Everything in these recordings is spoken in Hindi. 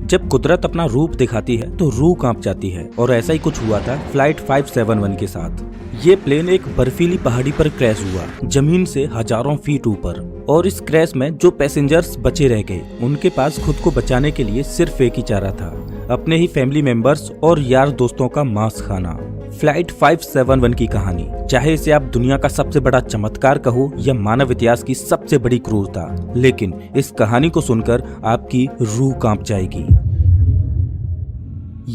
जब कुदरत अपना रूप दिखाती है तो रूह कांप जाती है और ऐसा ही कुछ हुआ था फ्लाइट 571 के साथ। ये प्लेन एक बर्फीली पहाड़ी पर क्रैश हुआ, जमीन से हजारों फीट ऊपर। और इस क्रैश में जो पैसेंजर्स बचे रह गए उनके पास खुद को बचाने के लिए सिर्फ एक ही चारा था, अपने ही फैमिली मेंबर्स और यार दोस्तों का मांस खाना। फ्लाइट 571 की कहानी, चाहे इसे आप दुनिया का सबसे बड़ा चमत्कार कहो या मानव इतिहास की सबसे बड़ी क्रूरता, लेकिन इस कहानी को सुनकर आपकी रूह कांप जाएगी।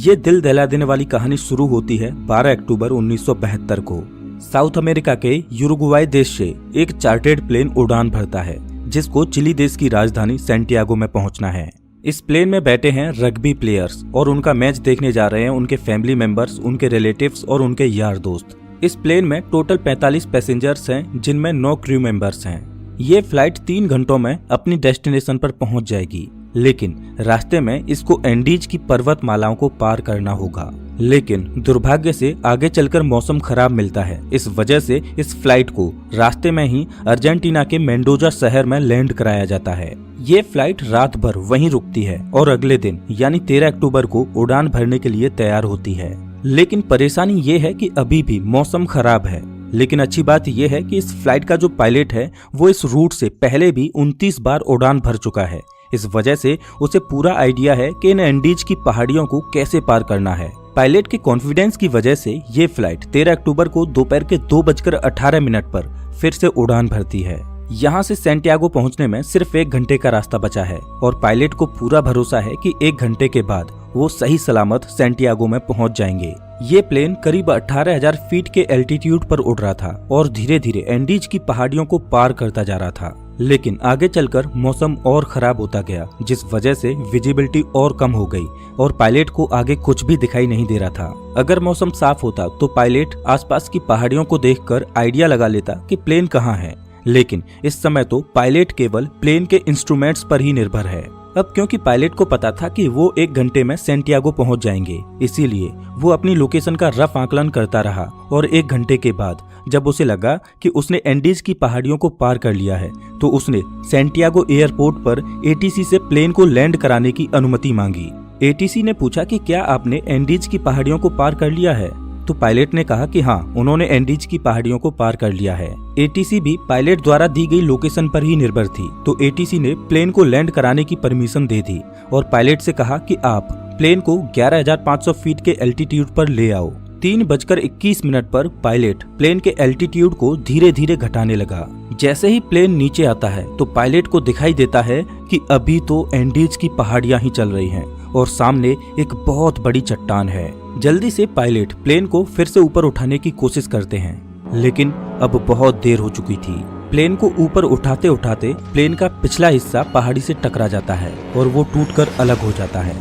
ये दिल दहला देने वाली कहानी शुरू होती है 12 अक्टूबर 1972 को। साउथ अमेरिका के यूरुग्वाई देश से एक चार्टर्ड प्लेन उड़ान भरता है जिसको चिली देश की राजधानी सैंटियागो में पहुंचना है। इस प्लेन में बैठे हैं रग्बी प्लेयर्स और उनका मैच देखने जा रहे हैं उनके फैमिली मेंबर्स, उनके रिलेटिव्स और उनके यार दोस्त। इस प्लेन में टोटल 45 पैसेंजर्स हैं जिनमें 9 क्रू मेंबर्स हैं। ये फ्लाइट 3 घंटों में अपनी डेस्टिनेशन पर पहुंच जाएगी, लेकिन रास्ते में इसको एंडीज की पर्वतमालाओं को पार करना होगा। लेकिन दुर्भाग्य से आगे चलकर मौसम खराब मिलता है। इस वजह से इस फ्लाइट को रास्ते में ही अर्जेंटीना के मेंडोजा शहर में लैंड कराया जाता है। ये फ्लाइट रात भर वहीं रुकती है और अगले दिन यानी 13 अक्टूबर को उड़ान भरने के लिए तैयार होती है। लेकिन परेशानी ये है कि अभी भी मौसम खराब है। लेकिन अच्छी बात यह है कि इस फ्लाइट का जो पायलट है वो इस रूट से पहले भी 29 बार उड़ान भर चुका है। इस वजह से उसे पूरा आइडिया है कि इन एंडीज की पहाड़ियों को कैसे पार करना है। पायलट के कॉन्फिडेंस की वजह से ये फ्लाइट 13 अक्टूबर को दोपहर के 2:18 पर फिर से उड़ान भरती है। यहाँ से सैंटियागो पहुँचने में सिर्फ 1 घंटे का रास्ता बचा है और पायलट को पूरा भरोसा है कि 1 घंटे के बाद वो सही सलामत सैंटियागो में पहुँच जाएंगे। ये प्लेन करीब 18,000 फीट के एल्टीट्यूड पर उड़ रहा था और धीरे धीरे एंडीज की पहाड़ियों को पार करता जा रहा था। लेकिन आगे चलकर मौसम और खराब होता गया, जिस वजह से विजिबिलिटी और कम हो गई और पायलट को आगे कुछ भी दिखाई नहीं दे रहा था। अगर मौसम साफ होता तो पायलट आसपास की पहाड़ियों को देखकर आइडिया लगा लेता कि प्लेन कहाँ है, लेकिन इस समय तो पायलट केवल प्लेन के इंस्ट्रूमेंट्स पर ही निर्भर है। अब क्योंकि पायलट को पता था कि वो 1 घंटे में सैंटियागो पहुंच जाएंगे, इसीलिए वो अपनी लोकेशन का रफ आकलन करता रहा और 1 घंटे के बाद जब उसे लगा कि उसने एंडीज की पहाड़ियों को पार कर लिया है तो उसने सैंटियागो एयरपोर्ट पर एटीसी से प्लेन को लैंड कराने की अनुमति मांगी। एटीसी ने पूछा कि क्या आपने एंडीज की पहाड़ियों को पार कर लिया है, तो पायलट ने कहा कि हाँ, उन्होंने एंडीज की पहाड़ियों को पार कर लिया है। एटीसी भी पायलट द्वारा दी गई लोकेशन पर ही निर्भर थी, तो एटीसी ने प्लेन को लैंड कराने की परमिशन दे दी और पायलट से कहा कि आप प्लेन को 11,500 फीट के एल्टीट्यूड पर ले आओ। 3:21 पर पायलट प्लेन के एल्टीट्यूड को धीरे धीरे घटाने लगा। जैसे ही प्लेन नीचे आता है तो पायलट को दिखाई देता है कि अभी तो एंडीज की पहाड़ियां ही चल रही हैं और सामने एक बहुत बड़ी चट्टान है। जल्दी से पायलट प्लेन को फिर से ऊपर उठाने की कोशिश करते हैं, लेकिन अब बहुत देर हो चुकी थी। प्लेन को ऊपर उठाते उठाते प्लेन का पिछला हिस्सा पहाड़ी से टकरा जाता है और वो टूटकर अलग हो जाता है।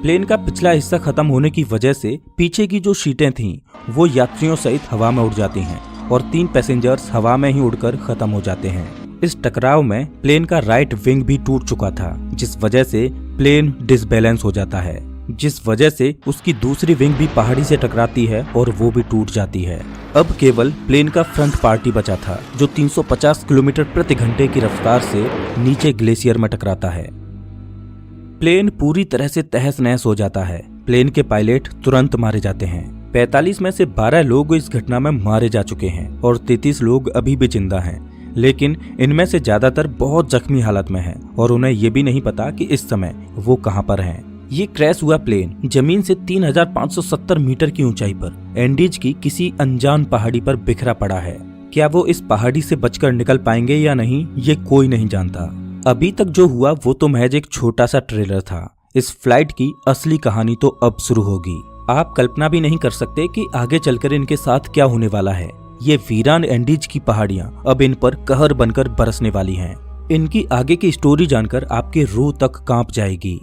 प्लेन का पिछला हिस्सा खत्म होने की वजह से पीछे की जो सीटें थीं वो यात्रियों सहित हवा में उड़ जाती हैं और 3 पैसेंजर्स हवा में ही उड़कर खत्म हो जाते हैं। इस टकराव में प्लेन का राइट विंग भी टूट चुका था, जिस वजह से प्लेन डिसबैलेंस हो जाता है, जिस वजह से उसकी दूसरी विंग भी पहाड़ी से टकराती है और वो भी टूट जाती है। अब केवल प्लेन का फ्रंट पार्ट ही बचा था जो 350 किलोमीटर प्रति घंटे की रफ्तार से नीचे ग्लेशियर में टकराता है। प्लेन पूरी तरह से तहस नहस हो जाता है। प्लेन के पायलट तुरंत मारे जाते हैं। 45 में से 12 लोग इस घटना में मारे जा चुके हैं और 33 लोग अभी भी जिंदा हैं, लेकिन इनमें से ज्यादातर बहुत जख्मी हालत में हैं और उन्हें ये भी नहीं पता कि इस समय वो कहां पर हैं। ये क्रैश हुआ प्लेन जमीन से 3,570 मीटर की ऊंचाई पर एंडीज की किसी अनजान पहाड़ी पर बिखरा पड़ा है। क्या वो इस पहाड़ी से बचकर निकल पाएंगे या नहीं, ये कोई नहीं जानता। अभी तक जो हुआ वो तो महज एक छोटा सा ट्रेलर था। इस फ्लाइट की असली कहानी तो अब शुरू होगी। आप कल्पना भी नहीं कर सकते कि आगे चलकर इनके साथ क्या होने वाला है। ये वीरान एंडीज की पहाड़ियां अब इन पर कहर बनकर बरसने वाली हैं। इनकी आगे की स्टोरी जानकर आपके रूह तक कांप जाएगी।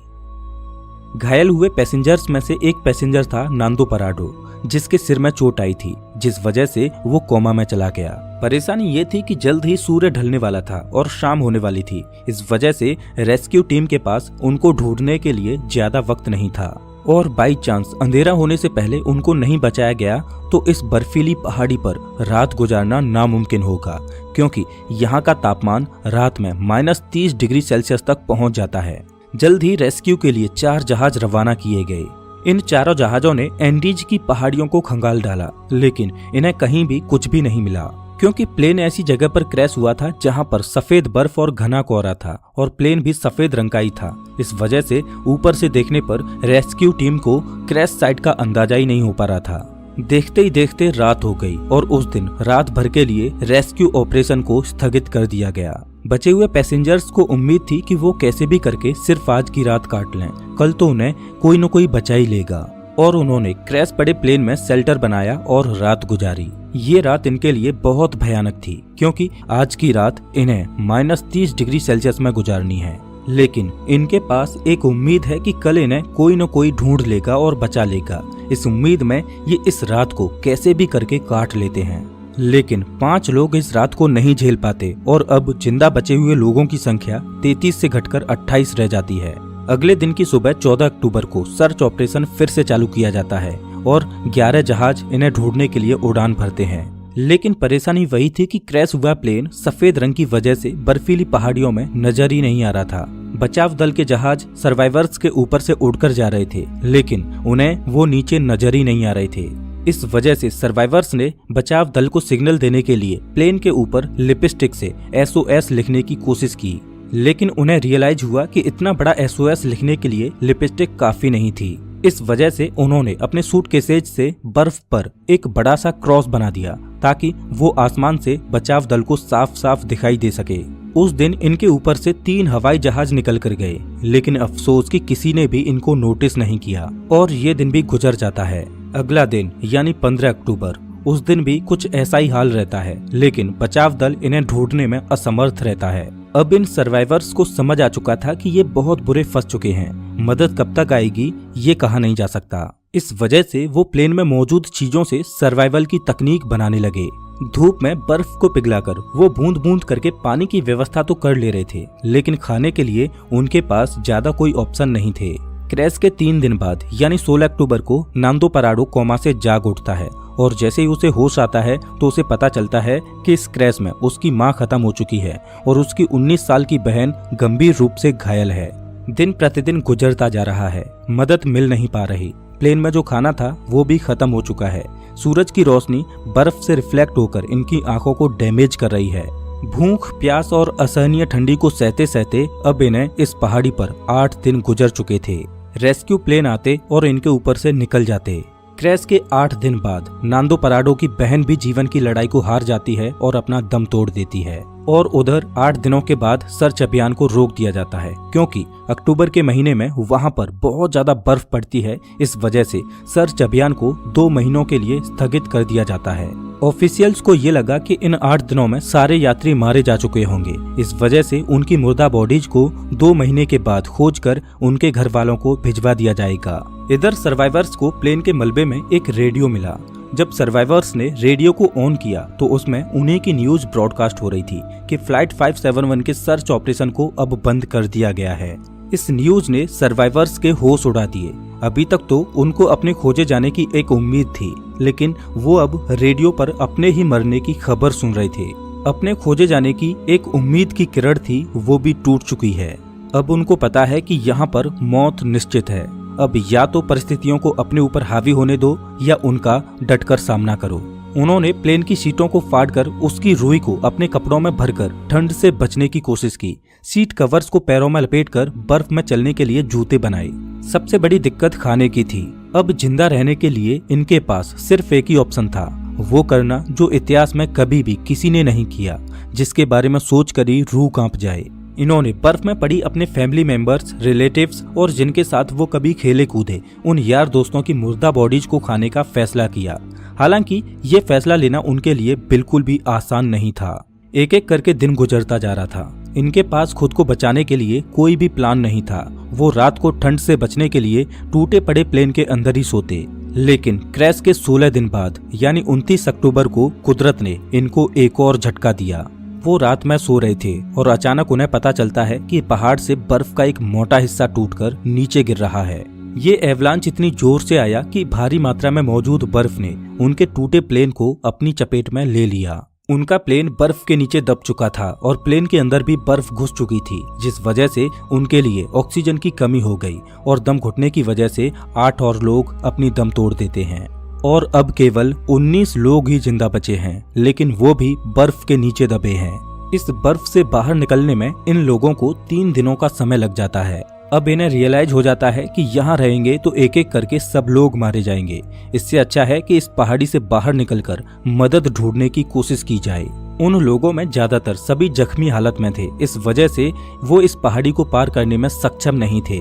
घायल हुए पैसेंजर्स में से एक पैसेंजर था नांदो पराडो, जिसके सिर में चोट आई थी, जिस वजह से वो कोमा में चला गया। परेशानी ये थी कि जल्द ही सूर्य ढलने वाला था और शाम होने वाली थी। इस वजह से रेस्क्यू टीम के पास उनको ढूंढने के लिए ज्यादा वक्त नहीं था और बाई चांस अंधेरा होने से पहले उनको नहीं बचाया गया तो इस बर्फीली पहाड़ी पर रात गुजारना नामुमकिन होगा, क्योंकि यहाँ का तापमान रात में -30 डिग्री सेल्सियस तक पहुँच जाता है। जल्द ही रेस्क्यू के लिए 4 जहाज रवाना किए गए। इन चारों जहाजों ने एंडीज की पहाड़ियों को खंगाल डाला, लेकिन इन्हें कहीं भी कुछ भी नहीं मिला, क्योंकि प्लेन ऐसी जगह पर क्रैश हुआ था जहां पर सफेद बर्फ और घना कोहरा था और प्लेन भी सफेद रंग का ही था। इस वजह से ऊपर से देखने पर रेस्क्यू टीम को क्रैश साइट का अंदाजा ही नहीं हो पा रहा था। देखते ही देखते रात हो गई और उस दिन रात भर के लिए रेस्क्यू ऑपरेशन को स्थगित कर दिया गया। बचे हुए पैसेंजर्स को उम्मीद थी कि वो कैसे भी करके सिर्फ आज की रात काट लें, कल तो उन्हें कोई न कोई बचा ही लेगा। और उन्होंने क्रैश पड़े प्लेन में शेल्टर बनाया और रात गुजारी। ये रात इनके लिए बहुत भयानक थी, क्योंकि आज की रात इन्हें -30 डिग्री सेल्सियस में गुजारनी है। लेकिन इनके पास एक उम्मीद है कि कल इन्हें कोई न कोई ढूंढ लेगा और बचा लेगा। इस उम्मीद में ये इस रात को कैसे भी करके काट लेते हैं। लेकिन 5 लोग इस रात को नहीं झेल पाते और अब जिंदा बचे हुए लोगों की संख्या 33 से घटकर 28 रह जाती है। अगले दिन की सुबह 14 अक्टूबर को सर्च ऑपरेशन फिर से चालू किया जाता है और 11 जहाज इन्हें ढूंढने के लिए उड़ान भरते हैं। लेकिन परेशानी वही थी कि क्रैश हुआ प्लेन सफेद रंग की वजह से बर्फीली पहाड़ियों में नजर ही नहीं आ रहा था। बचाव दल के जहाज सर्वाइवर्स के ऊपर से उड़कर जा रहे थे, लेकिन उन्हें वो नीचे नजर ही नहीं आ रहे थे। इस वजह से सर्वाइवर्स ने बचाव दल को सिग्नल देने के लिए प्लेन के ऊपर लिपस्टिक से SOS लिखने की कोशिश की, लेकिन उन्हें रियलाइज हुआ कि इतना बड़ा SOS लिखने के लिए लिपस्टिक काफी नहीं थी। इस वजह से उन्होंने अपने सूटकेसेज से बर्फ पर एक बड़ा सा क्रॉस बना दिया ताकि वो आसमान से बचाव दल को साफ साफ दिखाई दे सके। उस दिन इनके ऊपर से 3 हवाई जहाज निकल कर गए, लेकिन अफसोस कि किसी ने भी इनको नोटिस नहीं किया और ये दिन भी गुजर जाता है। अगला दिन यानी 15 अक्टूबर, उस दिन भी कुछ ऐसा ही हाल रहता है, लेकिन बचाव दल इन्हें ढूंढने में असमर्थ रहता है। अब इन सर्वाइवर्स को समझ आ चुका था कि ये बहुत बुरे फंस चुके हैं। मदद कब तक आएगी ये कहा नहीं जा सकता। इस वजह से वो प्लेन में मौजूद चीजों से सर्वाइवल की तकनीक बनाने लगे। धूप में बर्फ को पिघलाकर वो बूंद बूंद करके पानी की व्यवस्था तो कर ले रहे थे, लेकिन खाने के लिए उनके पास ज्यादा कोई ऑप्शन नहीं थे। क्रैश के 3 दिन बाद यानी 16 अक्टूबर को नांदो पराडो कोमा से जाग उठता है और जैसे ही उसे होश आता है तो उसे पता चलता है कि इस क्रैश में उसकी मां खत्म हो चुकी है और उसकी 19 साल की बहन गंभीर रूप से घायल है। दिन प्रतिदिन गुजरता जा रहा है, मदद मिल नहीं पा रही। प्लेन में जो खाना था वो भी खत्म हो चुका है। सूरज की रोशनी बर्फ से रिफ्लेक्ट होकर इनकी आंखों को डैमेज कर रही है। भूख, प्यास और असहनीय ठंडी को सहते सहते अब इन्हें इस पहाड़ी पर 8 दिन गुजर चुके थे। रेस्क्यू प्लेन आते और इनके ऊपर से निकल जाते। क्रैश के 8 दिन बाद नांदो पराडो की बहन भी जीवन की लड़ाई को हार जाती है और अपना दम तोड़ देती है। और उधर 8 दिनों के बाद सर्च अभियान को रोक दिया जाता है, क्योंकि अक्टूबर के महीने में वहां पर बहुत ज्यादा बर्फ पड़ती है। इस वजह से सर्च अभियान को 2 महीनों के लिए स्थगित कर दिया जाता है। ऑफिशियल्स को ये लगा कि इन 8 दिनों में सारे यात्री मारे जा चुके होंगे। इस वजह से उनकी मुर्दा बॉडीज को 2 महीने के बाद खोजकर उनके घर वालों को भिजवा दिया जाएगा। इधर सर्वाइवर्स को प्लेन के मलबे में एक रेडियो मिला। जब सर्वाइवर्स ने रेडियो को ऑन किया तो उसमें उन्हीं की न्यूज ब्रॉडकास्ट हो रही थी कि फ्लाइट 571 के सर्च ऑपरेशन को अब बंद कर दिया गया है। इस न्यूज ने सर्वाइवर्स के होश उड़ा दिए। अभी तक तो उनको अपने खोजे जाने की एक उम्मीद थी, लेकिन वो अब रेडियो पर अपने ही मरने की खबर सुन रहे थे। अपने खोजे जाने की एक उम्मीद की किरण थी, वो भी टूट चुकी है। अब उनको पता है कि यहाँ पर मौत निश्चित है। अब या तो परिस्थितियों को अपने ऊपर हावी होने दो या उनका डटकर सामना करो। उन्होंने प्लेन की सीटों को फाड़कर उसकी रुई को अपने कपड़ों में भरकर ठंड से बचने की कोशिश की। सीट कवर्स को पैरों में लपेटकर बर्फ में चलने के लिए जूते बनाए। सबसे बड़ी दिक्कत खाने की थी। अब जिंदा रहने के लिए इनके पास सिर्फ एक ही ऑप्शन था, वो करना जो इतिहास में कभी भी किसी ने नहीं किया, जिसके बारे में सोचकर ही रूह कांप जाए। इन्होंने बर्फ में पड़ी अपने फैमिली मेंबर्स, रिलेटिव्स और जिनके साथ वो कभी खेले कूदे उन यार दोस्तों की मुर्दा बॉडीज को खाने का फैसला किया। हालांकि ये फैसला लेना उनके लिए बिल्कुल भी आसान नहीं था। एक एक करके दिन गुजरता जा रहा था। इनके पास खुद को बचाने के लिए कोई भी प्लान नहीं था। वो रात को ठंड से बचने के लिए टूटे पड़े प्लेन के अंदर ही सोते। लेकिन क्रैश के 16 दिन बाद यानी 29 अक्टूबर को कुदरत ने इनको एक और झटका दिया। वो रात में सो रहे थे और अचानक उन्हें पता चलता है कि पहाड़ से बर्फ का एक मोटा हिस्सा टूटकर नीचे गिर रहा है। ये एवलांच इतनी जोर से आया कि भारी मात्रा में मौजूद बर्फ ने उनके टूटे प्लेन को अपनी चपेट में ले लिया। उनका प्लेन बर्फ के नीचे दब चुका था और प्लेन के अंदर भी बर्फ घुस चुकी थी, जिस वजह से उनके लिए ऑक्सीजन की कमी हो गई और दम घुटने की वजह से 8 और लोग अपनी दम तोड़ देते हैं और अब केवल 19 लोग ही जिंदा बचे हैं, लेकिन वो भी बर्फ के नीचे दबे हैं। इस बर्फ से बाहर निकलने में इन लोगों को 3 दिनों का समय लग जाता है। अब इन्हें रियलाइज हो जाता है कि यहाँ रहेंगे तो एक एक करके सब लोग मारे जाएंगे। इससे अच्छा है कि इस पहाड़ी से बाहर निकलकर मदद ढूंढने की कोशिश की जाए। उन लोगों में ज्यादातर सभी जख्मी हालत में थे, इस वजह से वो इस पहाड़ी को पार करने में सक्षम नहीं थे।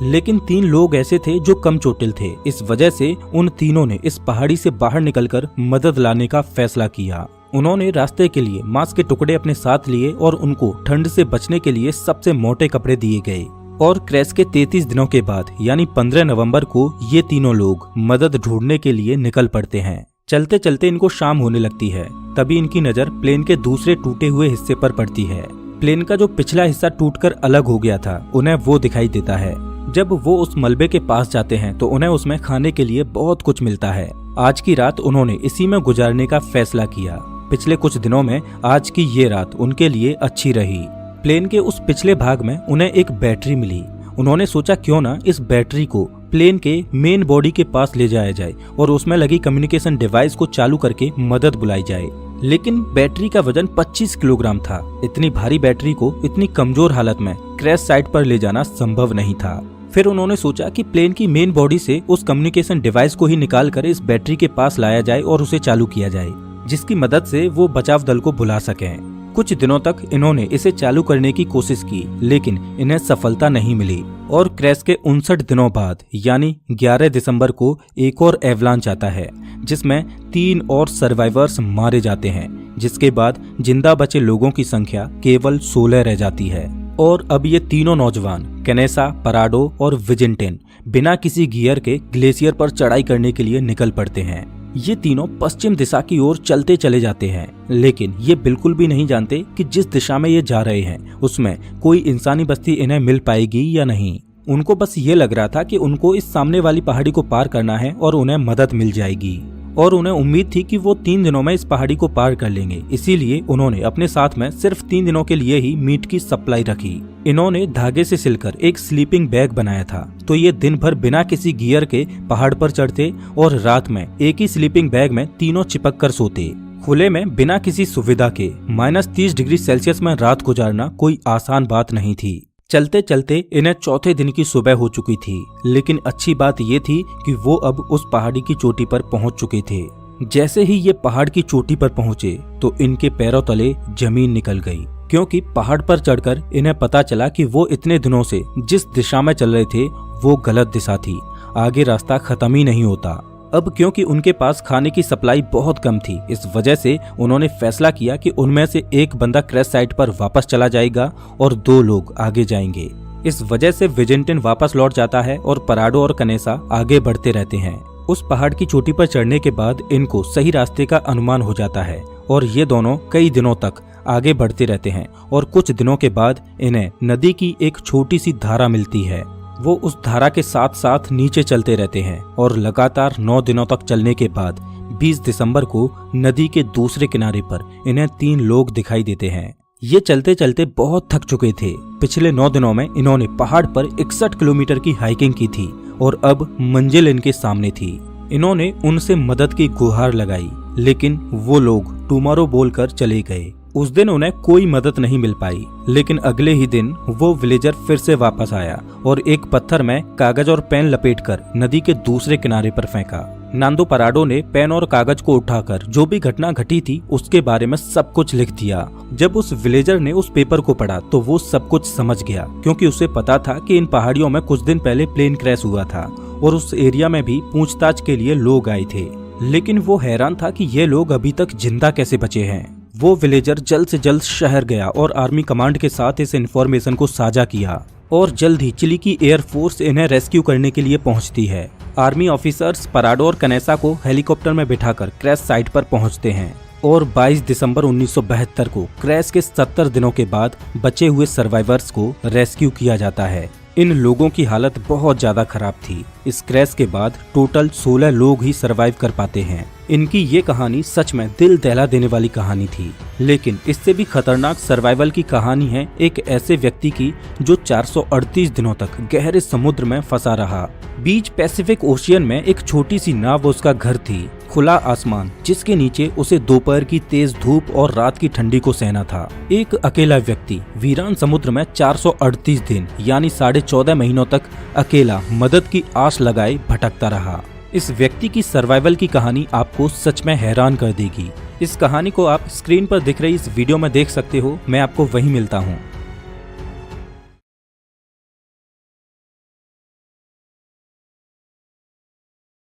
लेकिन 3 लोग ऐसे थे जो कम चोटिल थे, इस वजह से उन तीनों ने इस पहाड़ी से बाहर निकलकर मदद लाने का फैसला किया। उन्होंने रास्ते के लिए मांस के टुकड़े अपने साथ लिए और उनको ठंड से बचने के लिए सबसे मोटे कपड़े दिए गए। और क्रैश के 33 दिनों के बाद यानी 15 नवंबर को ये तीनों लोग मदद ढूंढने के लिए निकल पड़ते हैं। चलते चलते इनको शाम होने लगती है, तभी इनकी नजर प्लेन के दूसरे टूटे हुए हिस्से पर पड़ती है। प्लेन का जो पिछला हिस्सा टूटकर अलग हो गया था, उन्हें वो दिखाई देता है। जब वो उस मलबे के पास जाते हैं तो उन्हें उसमें खाने के लिए बहुत कुछ मिलता है। आज की रात उन्होंने इसी में गुजारने का फैसला किया। पिछले कुछ दिनों में आज की ये रात उनके लिए अच्छी रही। प्लेन के उस पिछले भाग में उन्हें एक बैटरी मिली। उन्होंने सोचा क्यों ना इस बैटरी को प्लेन के मेन बॉडी के पास ले जाया जाए और उसमें लगी कम्युनिकेशन डिवाइस को चालू करके मदद बुलाई जाए। लेकिन बैटरी का वजन 25 किलोग्राम था। इतनी भारी बैटरी को इतनी कमजोर हालत में क्रैश साइट पर ले जाना संभव नहीं था। फिर उन्होंने सोचा कि प्लेन की मेन बॉडी से उस कम्युनिकेशन डिवाइस को ही निकाल कर इस बैटरी के पास लाया जाए और उसे चालू किया जाए, जिसकी मदद से वो बचाव दल को बुला सकें। कुछ दिनों तक इन्होंने इसे चालू करने की कोशिश की, लेकिन इन्हें सफलता नहीं मिली और क्रैश के 59 दिनों बाद यानी 11 दिसंबर को एक और एवलांच आता है, जिसमें 3 और सर्वाइवर्स मारे जाते हैं, जिसके बाद जिंदा बचे लोगों की संख्या केवल 16 रह जाती है। और अब ये तीनों नौजवान कैनेसा, पराडो और विजिंटेन बिना किसी गियर के ग्लेशियर पर चढ़ाई करने के लिए निकल पड़ते हैं। ये तीनों पश्चिम दिशा की ओर चलते चले जाते हैं, लेकिन ये बिल्कुल भी नहीं जानते कि जिस दिशा में ये जा रहे हैं उसमें कोई इंसानी बस्ती इन्हें मिल पाएगी या नहीं। उनको बस ये लग रहा था कि उनको इस सामने वाली पहाड़ी को पार करना है और उन्हें मदद मिल जाएगी, और उन्हें उम्मीद थी कि वो 3 दिनों में इस पहाड़ी को पार कर लेंगे। इसीलिए उन्होंने अपने साथ में सिर्फ 3 दिनों के लिए ही मीट की सप्लाई रखी। इन्होंने धागे से सिलकर एक स्लीपिंग बैग बनाया था, तो ये दिन भर बिना किसी गियर के पहाड़ पर चढ़ते और रात में एक ही स्लीपिंग बैग में तीनों चिपक कर सोते। खुले में बिना किसी सुविधा के -30 डिग्री सेल्सियस में रात गुजारना कोई आसान बात नहीं थी। चलते चलते इन्हें चौथे दिन की सुबह हो चुकी थी, लेकिन अच्छी बात ये थी कि वो अब उस पहाड़ी की चोटी पर पहुंच चुके थे। जैसे ही ये पहाड़ की चोटी पर पहुंचे तो इनके पैरों तले जमीन निकल गई, क्योंकि पहाड़ पर चढ़कर इन्हें पता चला कि वो इतने दिनों से जिस दिशा में चल रहे थे वो गलत दिशा थी। आगे रास्ता खत्म ही नहीं होता। अब क्योंकि उनके पास खाने की सप्लाई बहुत कम थी, इस वजह से उन्होंने फैसला किया कि उनमें से एक बंदा क्रैश साइट पर वापस चला जाएगा और 2 लोग आगे जाएंगे। इस वजह से विजिंटन वापस लौट जाता है और पराडो और कनेसा आगे बढ़ते रहते हैं। उस पहाड़ की चोटी पर चढ़ने के बाद इनको सही रास्ते का अनुमान हो जाता है और ये दोनों कई दिनों तक आगे बढ़ते रहते हैं और कुछ दिनों के बाद इन्हें नदी की एक छोटी सी धारा मिलती है। वो उस धारा के साथ साथ नीचे चलते रहते हैं और लगातार 9 दिनों तक चलने के बाद 20 दिसंबर को नदी के दूसरे किनारे पर इन्हें 3 लोग दिखाई देते हैं। ये चलते चलते बहुत थक चुके थे। पिछले 9 दिनों में इन्होंने पहाड़ पर 61 किलोमीटर की हाइकिंग की थी और अब मंजिल इनके सामने थी। इन्होंने उनसे मदद की गुहार लगाई, लेकिन वो लोग टुमारो बोलकर चले गए। उस दिन उन्हें कोई मदद नहीं मिल पाई, लेकिन अगले ही दिन वो विलेजर फिर से वापस आया और एक पत्थर में कागज और पेन लपेटकर नदी के दूसरे किनारे पर फेंका। नांदो पराडो ने पेन और कागज को उठाकर जो भी घटना घटी थी उसके बारे में सब कुछ लिख दिया। जब उस विलेजर ने उस पेपर को पढ़ा तो वो सब कुछ समझ गया, क्योंकि उसे पता था कि इन पहाड़ियों में कुछ दिन पहले प्लेन क्रैश हुआ था और उस एरिया में भी पूछताछ के लिए लोग आए थे। लेकिन वो हैरान था कि ये लोग अभी तक जिंदा कैसे बचे हैं। वो विलेजर जल्द से जल्द शहर गया और आर्मी कमांड के साथ इस इन्फॉर्मेशन को साझा किया और जल्द ही चिली की एयरफोर्स इन्हें रेस्क्यू करने के लिए पहुंचती है। आर्मी ऑफिसर्स पराडो और कनेसा को हेलीकॉप्टर में बिठाकर क्रैश साइट पर पहुंचते हैं और 22 दिसंबर 1972 को क्रैश के 70 दिनों के बाद बचे हुए सर्वाइवर्स को रेस्क्यू किया जाता है। इन लोगों की हालत बहुत ज्यादा खराब थी। इस क्रैश के बाद टोटल 16 लोग ही सर्वाइव कर पाते हैं। इनकी ये कहानी सच में दिल दहला देने वाली कहानी थी। लेकिन इससे भी खतरनाक सर्वाइवल की कहानी है एक ऐसे व्यक्ति की जो 438 दिनों तक गहरे समुद्र में फंसा रहा। बीच पैसिफिक ओशियन में एक छोटी सी नाव उसका घर थी, खुला आसमान जिसके नीचे उसे दोपहर की तेज धूप और रात की ठंडी को सहना था। एक अकेला व्यक्ति वीरान समुद्र में 438 दिन यानी 14.5 महीनों तक अकेला मदद की आस लगाए भटकता रहा। इस व्यक्ति की सर्वाइवल की कहानी आपको सच में हैरान कर देगी। इस कहानी को आप स्क्रीन पर दिख रही इस वीडियो में देख सकते हो। मैं आपको वहीं मिलता हूँ।